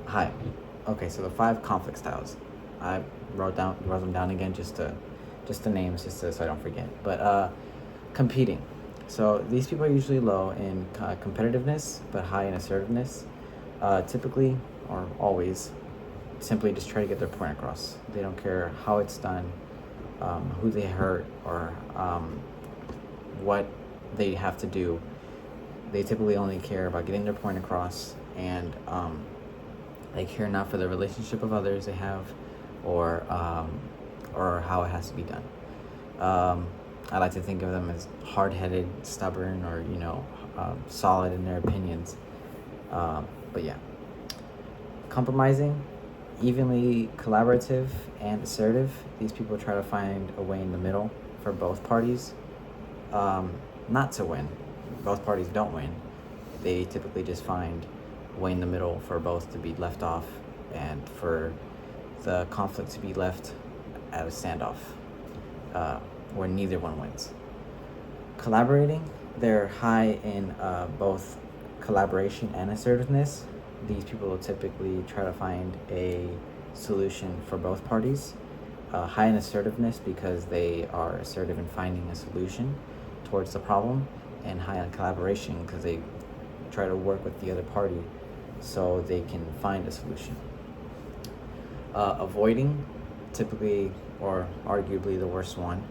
Hi. Okay, so the 5 conflict styles. I wrote them down again, just the names, so I don't forget. But competing. So these people are usually low in competitiveness, but high in assertiveness. Typically, or always, simply just try to get their point across. They don't care how it's done, who they hurt, or what they have to do. They typically only care about getting their point across, and they care not for the relationship of others they have, or how it has to be done. I like to think of them as hard-headed, stubborn, or solid in their opinions. But yeah, compromising, evenly collaborative and assertive. These people try to find a way in the middle for both parties, not to win. Both parties don't win. They typically just find a way in the middle for both to be left off and for the conflict to be left at a standoff, where neither one wins. Collaborating, they're high in both collaboration and assertiveness. These people will typically try to find a solution for both parties. High in assertiveness because they are assertive in finding a solution towards the problem, and high on collaboration because they try to work with the other party so they can find a solution. Avoiding, typically or arguably the worst one,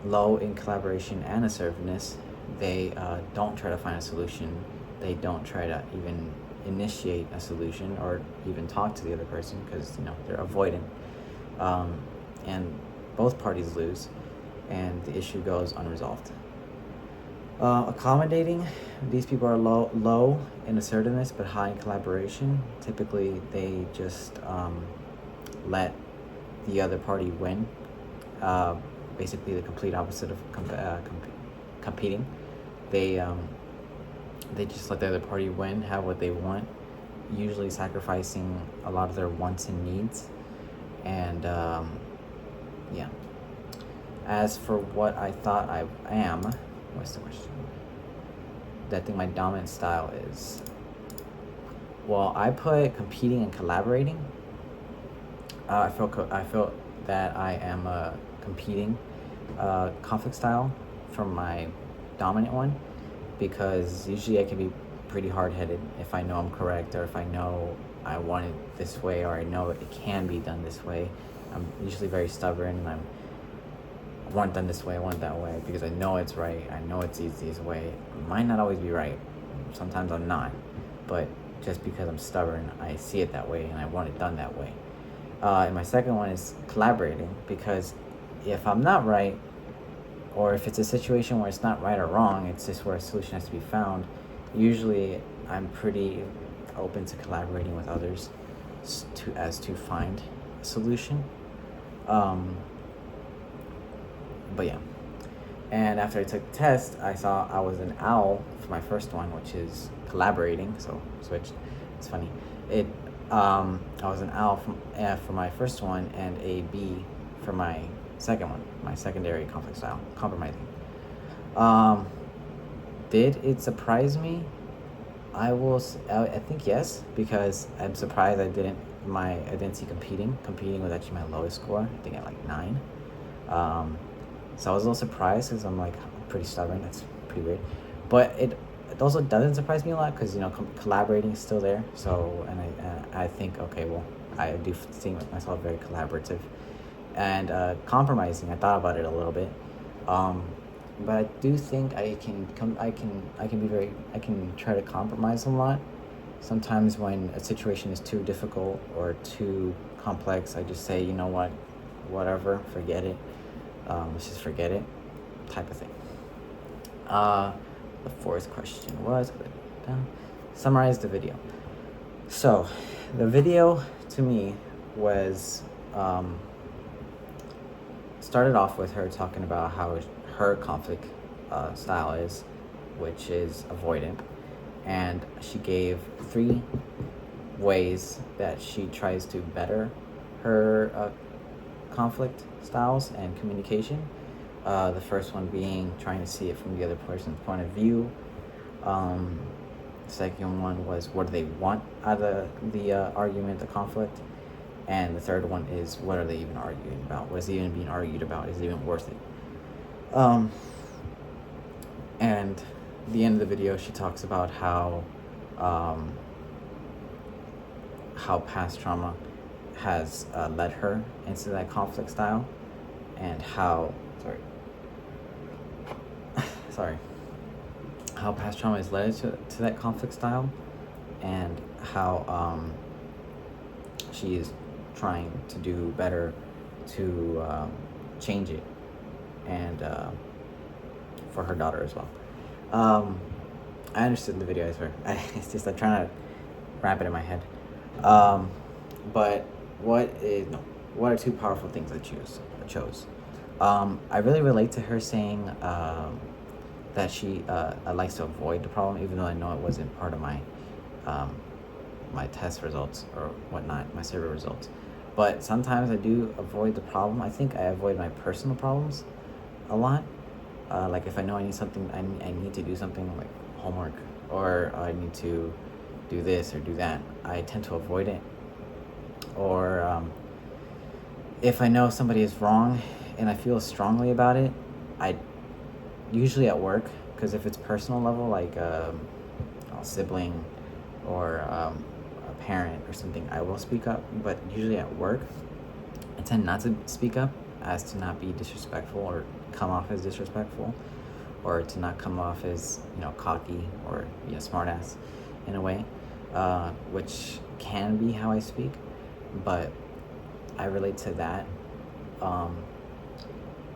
low in collaboration and assertiveness. They don't try to find a solution. They don't try to even initiate a solution or even talk to the other person because they're avoidant, and both parties lose, and the issue goes unresolved. Accommodating, these people are low in assertiveness but high in collaboration. Typically, they just let the other party win. Basically, the complete opposite of competing. They just let the other party win, have what they want, usually sacrificing a lot of their wants and needs. And yeah. As for what I thought I am, what's the question? I think my dominant style is. Well, I put competing and collaborating. I feel that I am a competing conflict style from my dominant one, because usually I can be pretty hard-headed if I know I'm correct, or if I know I want it this way, or I know it can be done this way. I'm usually very stubborn, and I want it done this way, I want it that way, because I know it's right, I know it's the easiest way. It might not always be right, sometimes I'm not, but just because I'm stubborn, I see it that way, and I want it done that way. And my second one is collaborating, because if I'm not right, or if it's a situation where it's not right or wrong, it's just where a solution has to be found, usually I'm pretty open to collaborating with others to find a solution. But yeah. And after I took the test, I saw I was an owl for my first one, which is collaborating, so switched. It's funny. I was an owl for my first one, and a bee for my second one, my secondary conflict style, compromising. Did it surprise me? I think yes, because I'm surprised I didn't see competing. Competing was actually my lowest score, I think at like 9. So I was a little surprised because I'm pretty stubborn. That's pretty weird. But it also doesn't surprise me a lot because collaborating is still there. So and I think, okay, well, I do see myself very collaborative, and compromising. I thought about it a little bit, but I do think I can try to compromise a lot. Sometimes when a situation is too difficult or too complex, I just say, you know what, whatever, forget it. Let's just forget it, type of thing. The fourth question was, summarize the video. So, the video to me was started off with her talking about how her conflict style is, which is avoidant, and she gave 3 ways that she tries to better her conflict styles and communication. The first one being trying to see it from the other person's point of view. The second one was, what do they want out of the argument, the conflict? And the third one is, what are they even arguing about? What is even being argued about? Is it even worth it? And the end of the video, she talks about how past trauma has led her into that conflict style, and how how past trauma has led to that conflict style, and how she is trying to do better to change it, and for her daughter as well. I understood the video, I swear. It's just I'm trying to wrap it in my head. But what are two powerful things I chose? I really relate to her saying that she likes to avoid the problem, even though I know it wasn't part of my my test results or whatnot, my survey results. But sometimes I do avoid the problem. I think I avoid my personal problems a lot. Like if I know I need something, I need to do something like homework, or I need to do this or do that, I tend to avoid it. Or if I know somebody is wrong and I feel strongly about it, I usually at work, because if it's personal level, like a sibling or a parent or something, I will speak up. But usually at work, I tend not to speak up, as to not be disrespectful or come off as disrespectful, or to not come off as, cocky or smartass in a way, which can be how I speak, but I relate to that.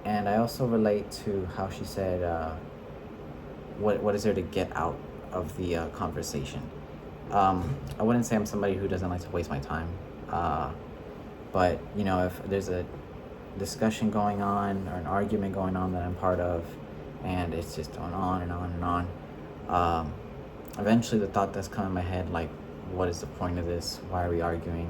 And I also relate to how she said, what is there to get out of the conversation? I wouldn't say I'm somebody who doesn't like to waste my time, but if there's a discussion going on or an argument going on that I'm part of, and it's just going on and on and on, eventually the thought that's come in my head, like, what is the point of this? Why are we arguing?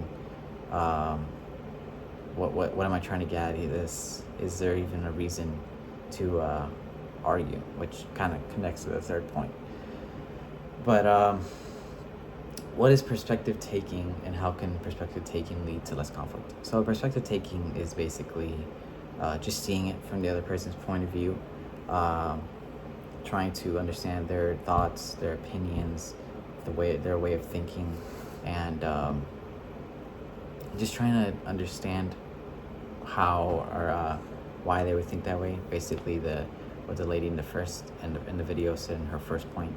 What am I trying to get out of this? Is there even a reason to argue? Which kind of connects to the third point. But what is perspective taking, and how can perspective taking lead to less conflict? So perspective taking is basically just seeing it from the other person's point of view, trying to understand their thoughts, their opinions, their way of thinking, and just trying to understand how or why they would think that way. Basically, what the lady in the video said in her first point.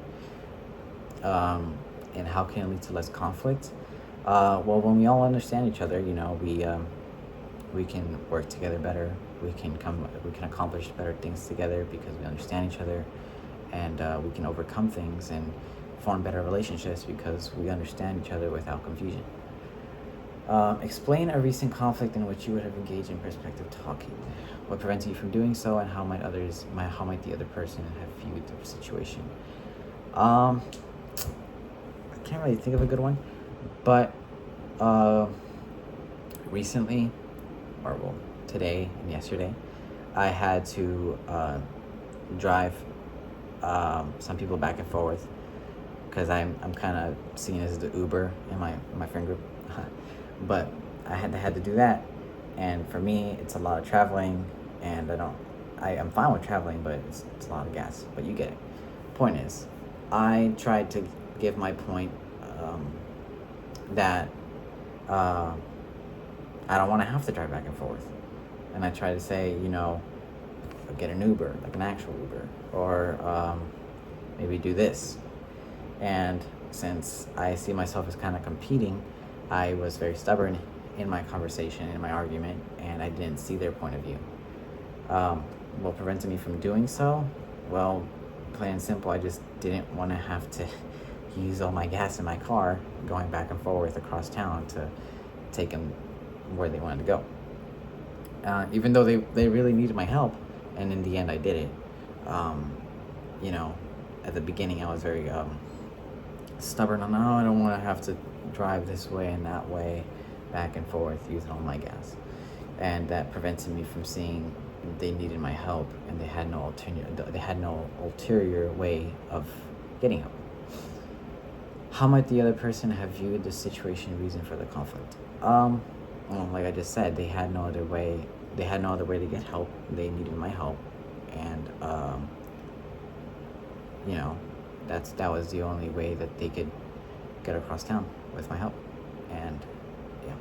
And how can it lead to less conflict? Well, when we all understand each other, we can work together better. We can accomplish better things together because we understand each other, and we can overcome things and form better relationships because we understand each other without confusion. Explain a recent conflict in which you would have engaged in perspective talking. What prevented you from doing so, and how might the other person have viewed the situation? I can't really think of a good one, but recently, today and yesterday, I had to drive some people back and forth, because I'm kind of seen as the Uber in my friend group. But I had to do that, and for me, it's a lot of traveling, and I'm fine with traveling, but it's a lot of gas. But you get it. Point is, I tried to give my point that I don't want to have to drive back and forth, and I try to say, get an Uber, like an actual Uber, or maybe do this. And since I see myself as kind of competing, I was very stubborn in my conversation, in my argument, and I didn't see their point of view. What prevented me from doing so? Well, plain and simple, I just didn't want to have to use all my gas in my car going back and forth across town to take them where they wanted to go. Even though they really needed my help, and in the end I did it. At the beginning I was very stubborn on, I don't want to have to drive this way and that way back and forth using all my gas, and that prevented me from seeing they needed my help, and they had no ulterior way of getting help. How might the other person have viewed the situation, reason for the conflict? Well, like I just said, they had no other way. They had no other way to get help. They needed my help, and you know, that was the only way that they could get across town with my help, and yeah.